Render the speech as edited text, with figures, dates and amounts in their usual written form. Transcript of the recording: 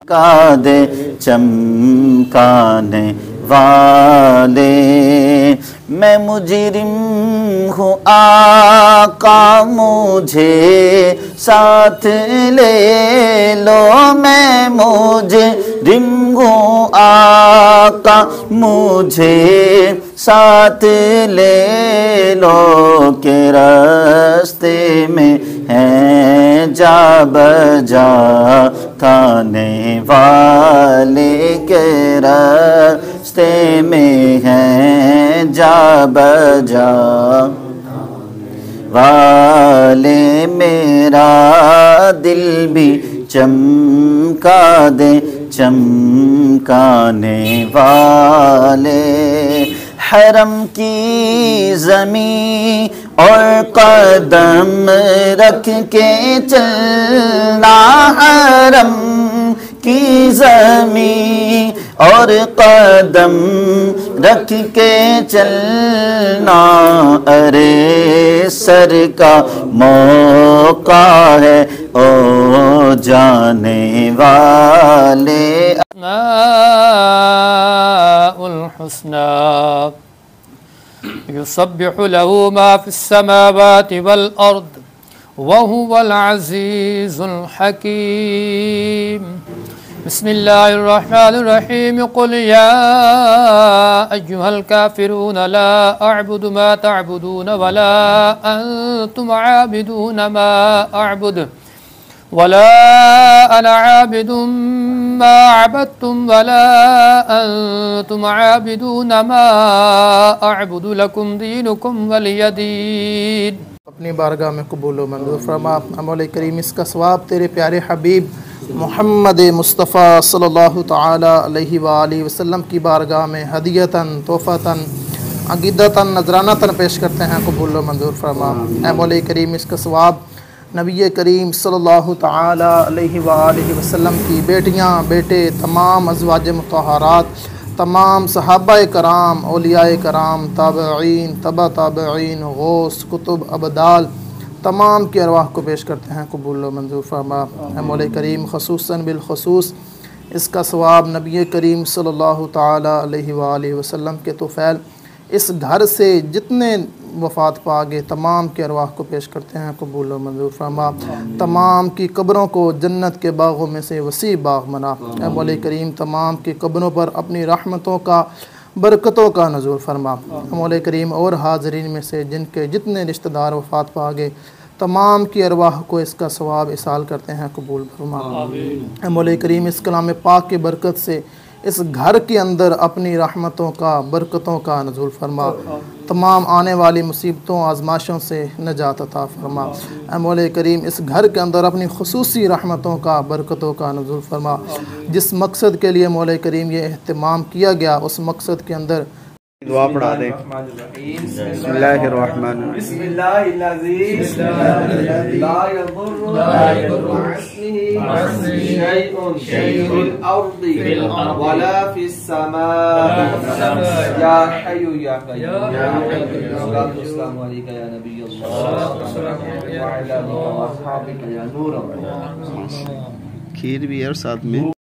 کا دے چمکانے والے، میں مجرم ہوں آقا مجھے ساتھ لے لو، میں مجرم ہوں آقا مجھے ساتھ لے لو، کہ راستے میں ہیں جا بجا کھانے والے، کے راستے میں ہیں جا بجا والے، میرا دل بھی چمکا دے چمکانے والے، حرم کی زمین اور قدم رکھ کے چلنا، حرم کی زمین اور قدم رکھ کے چلنا، ارے سر کا موقع ہے او جانے والے، الحسنى يسبح له ما في السماوات والأرض وهو العزيز الحكيم. بسم الله الرحمن الرحيم. قل يا أيها الكافرون لا أعبد ما تعبدون ولا أنتم عابدون ما أعبد ولا أنا عابد ما عبدتم ولا أنتم عابدون ما أعبد لكم دينكم ولي دين. اپنی بارگاہ میں قبول و منظور فرما. مولا کریم اس کا ثواب تیرے پیارے حبیب محمد مصطفیٰ صلی اللہ تعالی علیہ وآلہ وسلم کی بارگاہ میں ہدیتاً تحفۃً عقیدتاً نذرانتاً پیش کرتے ہیں، قبول و منظور فرما. اے مولا کریم اس کا ثواب نبی کریم صلی اللہ تعالی علیہ وآلہ وسلم کی بیٹیاں بیٹے، تمام ازواج مطہرات، تمام صحابہ کرام، اولیاء کرام، تابعین، تبع تابعین، غوث، کتب، ابدال، تمام کی ارواح کو پیش کرتے ہیں، قبول و منظور فرما. اے مولا کریم خصوصاً بالخصوص اس کا ثواب نبی کریم صلی اللہ تعالی علیہ وآلہ وسلم کے طفیل اس گھر سے جتنے وفات پا گئے تمام کے ارواح کو پیش کرتے ہیں، قبول و منظور فرما. تمام کی قبروں کو جنت کے باغوں میں سے وسیع باغ بنا. اے مولا کریم تمام کی قبروں پر اپنی رحمتوں کا، برکتوں کا نزول فرما. اے مولا کریم اور حاضرین میں سے جن کے جتنے رشتہ دار وفات پا گئے تمام کی ارواح کو اس کا ثواب اصال کرتے ہیں، قبول فرما. اے مولا کریم اس کلام پاک کی برکت سے اس گھر کے اندر اپنی رحمتوں کا، برکتوں کا نزول فرما. تمام آنے والی مصیبتوں آزمائشوں سے نجات عطا فرما. اے مولا کریم اس گھر کے اندر اپنی خصوصی رحمتوں کا، برکتوں کا نزول فرما. جس مقصد کے لیے مولا کریم یہ اہتمام کیا گیا اس مقصد کے اندر دعا پڑھا دیں. بسم اللہ الرحمن الرحیم. بسم اللہ العزیز لا یضر مع اسمہ شیء فی الارض ولا فی السماء یا حی یا قیوم. السلام علیکم یا نبی اللہ وعلی آلہ واصحابہ یا نور اللہ. کھیر بھی ہے اور ساتھ میں